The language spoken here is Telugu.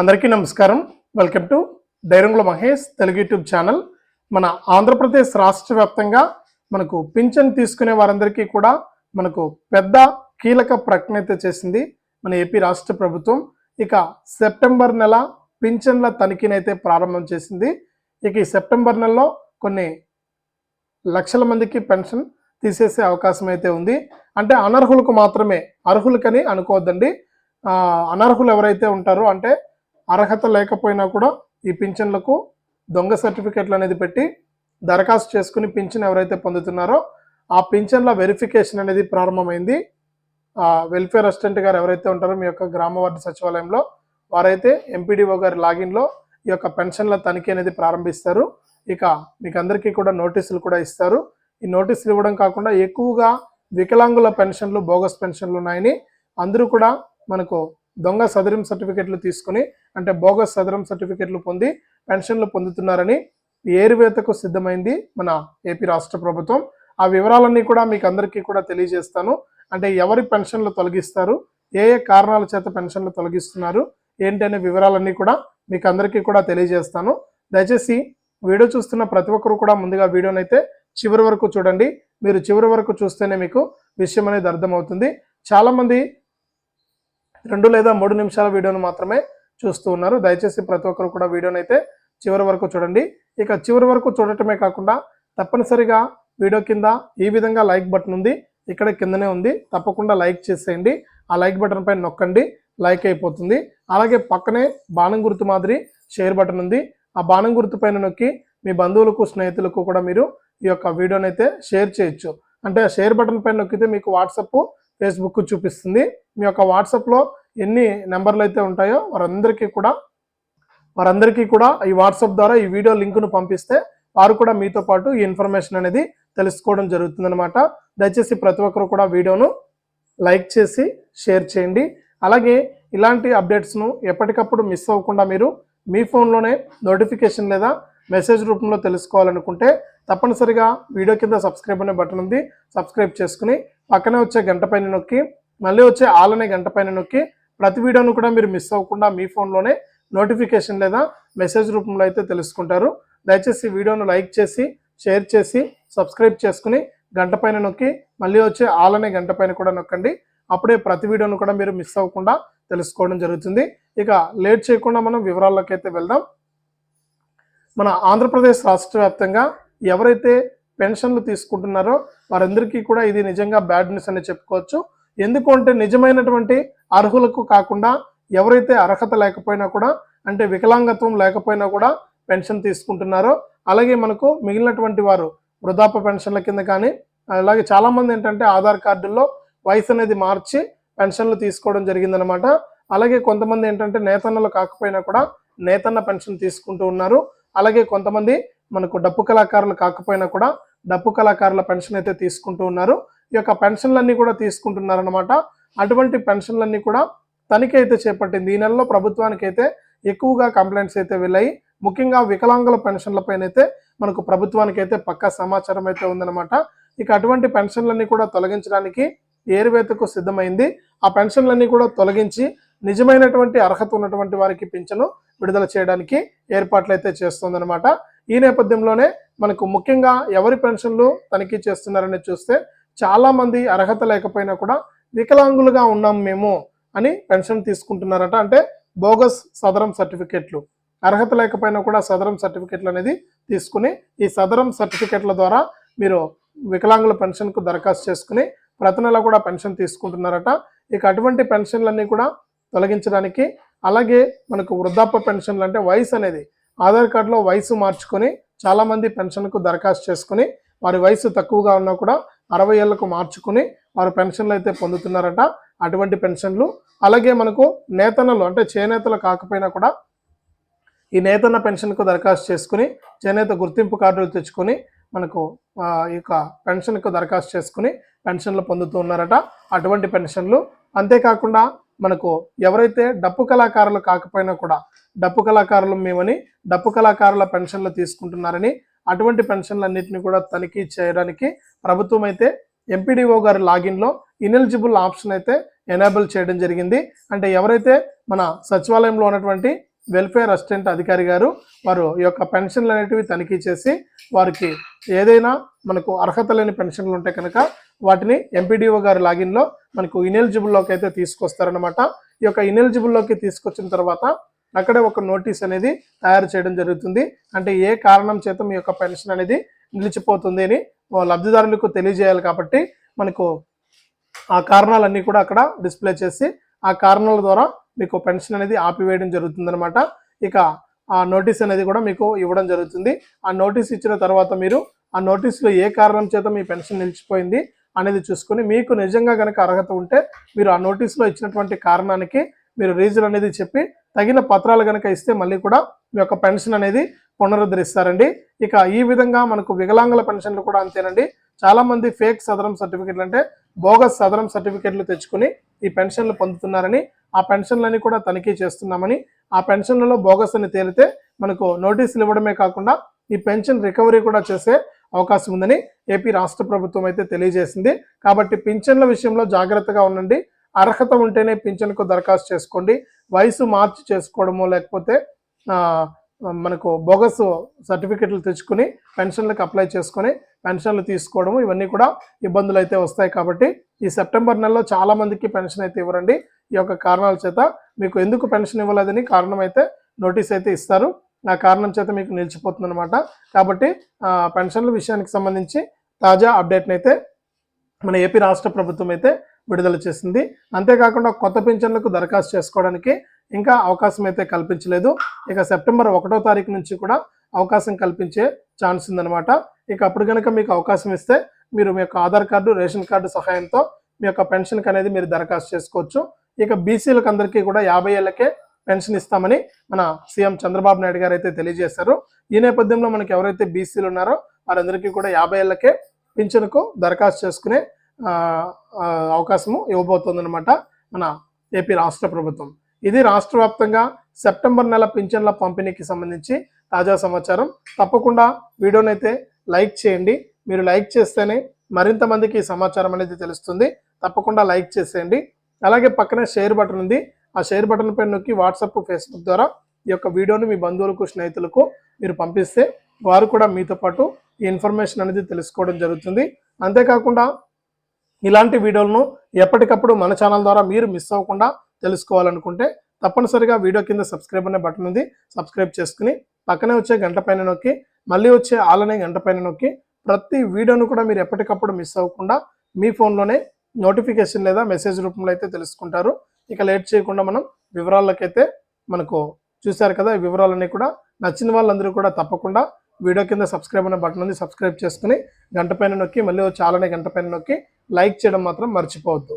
అందరికీ నమస్కారం. Welcome to డైరంగుల Mahesh Telugu YouTube channel. మన ఆంధ్రప్రదేశ్ రాష్ట్ర వ్యాప్తంగా మనకు పింఛన్ తీసుకునే వారందరికీ కూడా మనకు పెద్ద కీలక ప్రకటన అయితే చేసింది మన ఏపీ రాష్ట్ర ప్రభుత్వం. ఇక సెప్టెంబర్ నెల పింఛన్ల తనిఖీనైతే ప్రారంభం చేసింది. ఇక ఈ సెప్టెంబర్ నెలలో కొన్ని లక్షల మందికి పెన్షన్ తీసేసే అవకాశం అయితే ఉంది. అంటే అనర్హులకు మాత్రమే, అర్హులకని అనుకోవద్దండి. అనర్హులు ఎవరైతే ఉంటారో అంటే అర్హత లేకపోయినా కూడా ఈ పింఛన్లకు దొంగ సర్టిఫికెట్లు అనేది పెట్టి దరఖాస్తు చేసుకుని పింఛన్ ఎవరైతే పొందుతున్నారో ఆ పింఛన్ల వెరిఫికేషన్ అనేది ప్రారంభమైంది. వెల్ఫేర్ అసిస్టెంట్ గారు ఎవరైతే ఉంటారో మీ యొక్క గ్రామ వార్డు సచివాలయంలో వారైతే ఎంపీడీఓ గారి లాగిన్లో ఈ యొక్క పెన్షన్ల తనిఖీ అనేది ప్రారంభిస్తారు. ఇక మీకు అందరికీ కూడా నోటీసులు కూడా ఇస్తారు. ఈ నోటీసులు ఇవ్వడం కాకుండా ఎక్కువగా వికలాంగుల పెన్షన్లు, బోగస్ పెన్షన్లు ఉన్నాయని అందరూ కూడా మనకు దొంగ సదరం సర్టిఫికెట్లు తీసుకుని అంటే బోగస్ సదరం సర్టిఫికెట్లు పొంది పెన్షన్లు పొందుతున్నారని ఏరువేతకు సిద్ధమైంది మన ఏపీ రాష్ట్ర ప్రభుత్వం. ఆ వివరాలన్నీ కూడా మీకు అందరికీ కూడా తెలియజేస్తాను. అంటే ఎవరి పెన్షన్లు తొలగిస్తారు, ఏ ఏ కారణాల చేత పెన్షన్లు తొలగిస్తున్నారు ఏంటి అనే వివరాలన్నీ కూడా మీకు అందరికీ కూడా తెలియజేస్తాను. దయచేసి వీడియో చూస్తున్న ప్రతి ఒక్కరు కూడా ముందుగా వీడియోని అయితే చివరి వరకు చూడండి. మీరు చివరి వరకు చూస్తేనే మీకు విషయం అనేది అర్థమవుతుంది. చాలామంది 2 లేదా 3 నిమిషాల వీడియోను మాత్రమే చూస్తూ ఉన్నారు. దయచేసి ప్రతి ఒక్కరు కూడా వీడియోని అయితే చివరి వరకు చూడండి. ఇక చివరి వరకు చూడటమే కాకుండా తప్పనిసరిగా వీడియో కింద ఈ విధంగా లైక్ బటన్ ఉంది, ఇక్కడ కిందనే ఉంది, తప్పకుండా లైక్ చేసేయండి. ఆ లైక్ బటన్ పైన నొక్కండి, లైక్ అయిపోతుంది. అలాగే పక్కనే బాణం గుర్తు మాదిరి షేర్ బటన్ ఉంది, ఆ బాణం గుర్తు పైన నొక్కి మీ బంధువులకు, స్నేహితులకు కూడా మీరు ఈ యొక్క వీడియోని అయితే షేర్ చేయొచ్చు. అంటే షేర్ బటన్ పైన నొక్కితే మీకు వాట్సాప్, ఫేస్బుక్ చూపిస్తుంది. మీ యొక్క వాట్సాప్లో ఎన్ని నెంబర్లు అయితే ఉంటాయో వారందరికీ కూడా ఈ వాట్సాప్ ద్వారా ఈ వీడియో లింకును పంపిస్తే వారు కూడా మీతో పాటు ఈ ఇన్ఫర్మేషన్ అనేది తెలుసుకోవడం జరుగుతుందన్నమాట. దయచేసి ప్రతి ఒక్కరు కూడా వీడియోను లైక్ చేసి షేర్ చేయండి. అలాగే ఇలాంటి అప్డేట్స్ను ఎప్పటికప్పుడు మిస్ అవ్వకుండా మీరు మీ ఫోన్లోనే నోటిఫికేషన్ లేదా మెసేజ్ రూపంలో తెలుసుకోవాలనుకుంటే తప్పనిసరిగా వీడియో కింద సబ్స్క్రైబ్ అనే బటన్ ఉంది, సబ్స్క్రైబ్ చేసుకుని పక్కనే వచ్చే గంట పైన నొక్కి మళ్ళీ వచ్చే ఆల్ అనే గంట పైన నొక్కి ప్రతి వీడియోను కూడా మీరు మిస్ అవ్వకుండా మీ ఫోన్లోనే నోటిఫికేషన్ లేదా మెసేజ్ రూపంలో అయితే తెలుసుకుంటారు. దయచేసి వీడియోను లైక్ చేసి షేర్ చేసి సబ్స్క్రైబ్ చేసుకుని గంట పైన నొక్కి మళ్ళీ వచ్చే ఆల్ అనే గంట పైన కూడా నొక్కండి. అప్పుడే ప్రతి వీడియోను కూడా మీరు మిస్ అవ్వకుండా తెలుసుకోవడం జరుగుతుంది. ఇక లేట్ చేయకుండా మనం వివరాల్లోకి అయితే వెళ్దాం. మన ఆంధ్రప్రదేశ్ రాష్ట్ర వ్యాప్తంగా ఎవరైతే పెన్షన్లు తీసుకుంటున్నారో వారందరికీ కూడా ఇది నిజంగా బ్యాడ్ న్యూస్ అని చెప్పుకోవచ్చు. ఎందుకు అంటే నిజమైనటువంటి అర్హులకు కాకుండా ఎవరైతే అర్హత లేకపోయినా కూడా అంటే వికలాంగత్వం లేకపోయినా కూడా పెన్షన్ తీసుకుంటున్నారో, అలాగే మనకు మిగిలినటువంటి వారు వృద్ధాప్య పెన్షన్ల కింద కానీ అలాగే చాలామంది ఏంటంటే ఆధార్ కార్డుల్లో వయసు అనేది మార్చి పెన్షన్లు తీసుకోవడం జరిగిందనమాట. అలాగే కొంతమంది ఏంటంటే నేతన్నలు కాకపోయినా కూడా నేతన్న పెన్షన్ తీసుకుంటూ ఉన్నారు. అలాగే కొంతమంది మనకు డప్పు కళాకారులు కాకపోయినా కూడా డప్పు కళాకారుల పెన్షన్ అయితే తీసుకుంటూ ఉన్నారు. ఈ యొక్క పెన్షన్లన్నీ కూడా తీసుకుంటున్నారనమాట. అటువంటి పెన్షన్లన్నీ కూడా తనిఖీ అయితే చేపట్టింది. ఈ నెలలో ప్రభుత్వానికి అయితే ఎక్కువగా కంప్లైంట్స్ అయితే వెళ్ళాయి. ముఖ్యంగా వికలాంగుల పెన్షన్లపైన అయితే మనకు ప్రభుత్వానికి అయితే పక్కా సమాచారం అయితే ఉందన్నమాట. ఇక అటువంటి పెన్షన్లన్నీ కూడా తొలగించడానికి ఏరువేతకు సిద్ధమైంది. ఆ పెన్షన్లన్నీ కూడా తొలగించి నిజమైనటువంటి అర్హత ఉన్నటువంటి వారికి పింఛను విడుదల చేయడానికి ఏర్పాట్లు అయితే చేస్తుందన్నమాట. ఈ నేపథ్యంలోనే మనకు ముఖ్యంగా ఎవరి పెన్షన్లు తనిఖీ చేస్తున్నారని చూస్తే చాలా మంది అర్హత లేకపోయినా కూడా వికలాంగులుగా ఉన్నాం మేము అని పెన్షన్ తీసుకుంటున్నారట. అంటే బోగస్ సదరం సర్టిఫికెట్లు, అర్హత లేకపోయినా కూడా సదరం సర్టిఫికెట్లు అనేది తీసుకుని ఈ సదరం సర్టిఫికెట్ల ద్వారా మీరు వికలాంగుల పెన్షన్కు దరఖాస్తు చేసుకుని ప్రతి నెల కూడా పెన్షన్ తీసుకుంటున్నారట. ఇక అటువంటి పెన్షన్లన్నీ కూడా తొలగించడానికి, అలాగే మనకు వృద్ధాప్య పెన్షన్లు అంటే వయసు అనేది ఆధార్ కార్డులో వయసు మార్చుకొని చాలామంది పెన్షన్కు దరఖాస్తు చేసుకుని వారి వయసు తక్కువగా ఉన్నా కూడా 60 ఏళ్లకు మార్చుకుని వారు పెన్షన్లు అయితే పొందుతున్నారట. అటువంటి పెన్షన్లు, అలాగే మనకు నేతన్నలు అంటే చేనేతలు కాకపోయినా కూడా ఈ నేతన్న పెన్షన్కు దరఖాస్తు చేసుకుని చేనేత గుర్తింపు కార్డులు తెచ్చుకొని మనకు ఈ యొక్క పెన్షన్కు దరఖాస్తు చేసుకుని పెన్షన్లు పొందుతూ ఉన్నారట. అటువంటి పెన్షన్లు, అంతేకాకుండా మనకు ఎవరైతే డప్పు కళాకారులు కాకపోయినా కూడా డప్పు కళాకారులు మేమని డప్పు కళాకారుల పెన్షన్లు తీసుకుంటున్నారని అటువంటి పెన్షన్లన్నింటినీ కూడా తనిఖీ చేయడానికి ప్రభుత్వం అయితే ఎంపీడీఓ గారి లాగిన్లో ఇనెలిజిబుల్ ఆప్షన్ అయితే ఎనేబుల్ చేయడం జరిగింది. అంటే ఎవరైతే మన సచివాలయంలో ఉన్నటువంటి వెల్ఫేర్ అసిస్టెంట్ అధికారి గారు వారు ఈ యొక్క పెన్షన్లు అనేటివి తనిఖీ చేసి వారికి ఏదైనా మనకు అర్హత లేని పెన్షన్లు ఉంటే కనుక వాటిని ఎంపీడీఓ గారి లాగిన్లో మనకు ఇనెలిజిబుల్లోకి అయితే తీసుకొస్తారనమాట. ఈ యొక్క ఇనెలిజిబుల్లోకి తీసుకొచ్చిన తర్వాత అక్కడే ఒక నోటీస్ అనేది తయారు చేయడం జరుగుతుంది. అంటే ఏ కారణం చేత మీ యొక్క పెన్షన్ అనేది నిలిచిపోతుంది అని లబ్ధిదారులకు తెలియజేయాలి. కాబట్టి మనకు ఆ కారణాలన్నీ కూడా అక్కడ డిస్ప్లే చేసి ఆ కారణాల ద్వారా మీకు పెన్షన్ అనేది ఆపివేయడం జరుగుతుంది అనమాట. ఇక ఆ నోటీస్ అనేది కూడా మీకు ఇవ్వడం జరుగుతుంది. ఆ నోటీస్ ఇచ్చిన తర్వాత మీరు ఆ నోటీసులో ఏ కారణం చేత మీ పెన్షన్ నిలిచిపోయింది అనేది చూసుకొని మీకు నిజంగా కనుక అర్హత ఉంటే మీరు ఆ నోటీసులో ఇచ్చినటువంటి కారణానికి మీరు రీజన్ అనేది చెప్పి తగిన పత్రాలు కనుక ఇస్తే మళ్ళీ కూడా మీ యొక్క పెన్షన్ అనేది పునరుద్ధరిస్తారండి. ఇక ఈ విధంగా మనకు వికలాంగుల పెన్షన్లు కూడా అంతేనండి. చాలా మంది ఫేక్ సదరం సర్టిఫికెట్లు అంటే బోగస్ సదరం సర్టిఫికెట్లు తెచ్చుకుని ఈ పెన్షన్లు పొందుతున్నారని, ఆ పెన్షన్లని కూడా తనిఖీ చేస్తున్నామని, ఆ పెన్షన్లలో బోగస్ అని తేలితే మనకు నోటీసులు ఇవ్వడమే కాకుండా ఈ పెన్షన్ రికవరీ కూడా చేసే అవకాశం ఉందని ఏపీ రాష్ట్ర ప్రభుత్వం అయితే తెలియజేసింది. కాబట్టి పింఛన్ల విషయంలో జాగ్రత్తగా ఉండండి. అర్హత ఉంటేనే పింఛన్కు దరఖాస్తు చేసుకోండి. వయసు మార్చి చేసుకోవడము లేకపోతే మనకు బోగస్ సర్టిఫికెట్లు తెచ్చుకుని పెన్షన్లకు అప్లై చేసుకొని పెన్షన్లు తీసుకోవడము ఇవన్నీ కూడా ఇబ్బందులు అయితే వస్తాయి. కాబట్టి ఈ సెప్టెంబర్ నెలలో చాలా మందికి పెన్షన్ అయితే ఇవ్వరండి. ఈ యొక్క కారణాల చేత మీకు ఎందుకు పెన్షన్ ఇవ్వలేదని కారణం అయితే నోటీస్ అయితే ఇస్తారు. ఆ కారణం చేత మీకు నిలిచిపోతుంది అనమాట. కాబట్టి పెన్షన్ల విషయానికి సంబంధించి తాజా అప్డేట్ని అయితే మన ఏపీ రాష్ట్ర ప్రభుత్వం అయితే విడుదల చేసింది. అంతేకాకుండా కొత్త పింఛన్లకు దరఖాస్తు చేసుకోవడానికి ఇంకా అవకాశం అయితే కల్పించలేదు. ఇక సెప్టెంబర్ 1వ తారీఖు నుంచి కూడా అవకాశం కల్పించే ఛాన్స్ ఉందన్నమాట. ఇక అప్పుడు కనుక మీకు అవకాశం ఇస్తే మీరు మీ యొక్క ఆధార్ కార్డు, రేషన్ కార్డు సహాయంతో మీ యొక్క పెన్షన్కి అనేది మీరు దరఖాస్తు చేసుకోవచ్చు. ఇక బీసీలకు అందరికీ కూడా 50 ఏళ్లకే పెన్షన్ ఇస్తామని మన సీఎం చంద్రబాబు నాయుడు గారు అయితే తెలియజేశారు. ఈ నేపథ్యంలో మనకి ఎవరైతే బీసీలు ఉన్నారో వారందరికీ కూడా 50 ఏళ్లకే పింఛన్కు దరఖాస్తు చేసుకునే అవకాశము ఇవ్వబోతోందనమాట మన ఏపీ రాష్ట్ర ప్రభుత్వం. ఇది రాష్ట్ర వ్యాప్తంగా సెప్టెంబర్ నెల పింఛన్ల పంపిణీకి సంబంధించి తాజా సమాచారం. తప్పకుండా వీడియోనైతే లైక్ చేయండి. మీరు లైక్ చేస్తేనే మరింత మందికి ఈ సమాచారం అనేది తెలుస్తుంది. తప్పకుండా లైక్ చేసేయండి. అలాగే పక్కనే షేర్ బటన్ ఉంది. ఆ షేర్ బటన్ పైన నొక్కి వాట్సాప్, ఫేస్బుక్ ద్వారా ఈ యొక్క వీడియోని మీ బంధువులకు, స్నేహితులకు మీరు పంపిస్తే వారు కూడా మీతో పాటు ఈ ఇన్ఫర్మేషన్ అనేది తెలుసుకోవడం జరుగుతుంది. అంతేకాకుండా ఇలాంటి వీడియోలను ఎప్పటికప్పుడు మన ఛానల్ ద్వారా మీరు మిస్ అవ్వకుండా తెలుసుకోవాలనుకుంటే తప్పనిసరిగా వీడియో కింద సబ్స్క్రైబ్ అనే బటన్ ఉంది. సబ్స్క్రైబ్ చేసుకుని పక్కనే వచ్చే గంట పైన నొక్కి మళ్ళీ వచ్చే ఆల్ అనే గంట పైన నొక్కి ప్రతి వీడియోను కూడా మీరు ఎప్పటికప్పుడు మిస్ అవ్వకుండా మీ ఫోన్లోనే నోటిఫికేషన్ లేదా మెసేజ్ రూపంలో అయితే తెలుసుకుంటారు. ఇక లేట్ చేయకుండా మనం వివరాలకైతే మనకు చూశారు కదా, ఈ వివరాలన్నీ కూడా నచ్చిన వాళ్ళందరూ కూడా తప్పకుండా వీడియో కింద సబ్స్క్రైబ్ అనే బటన్ ఉంది. సబ్స్క్రైబ్ చేసుకుని గంట పైన నొక్కి మళ్ళీ వచ్చే ఆల్ అనే గంట పైన నొక్కి లైక్ చేయడం మాత్రం మర్చిపోవద్దు.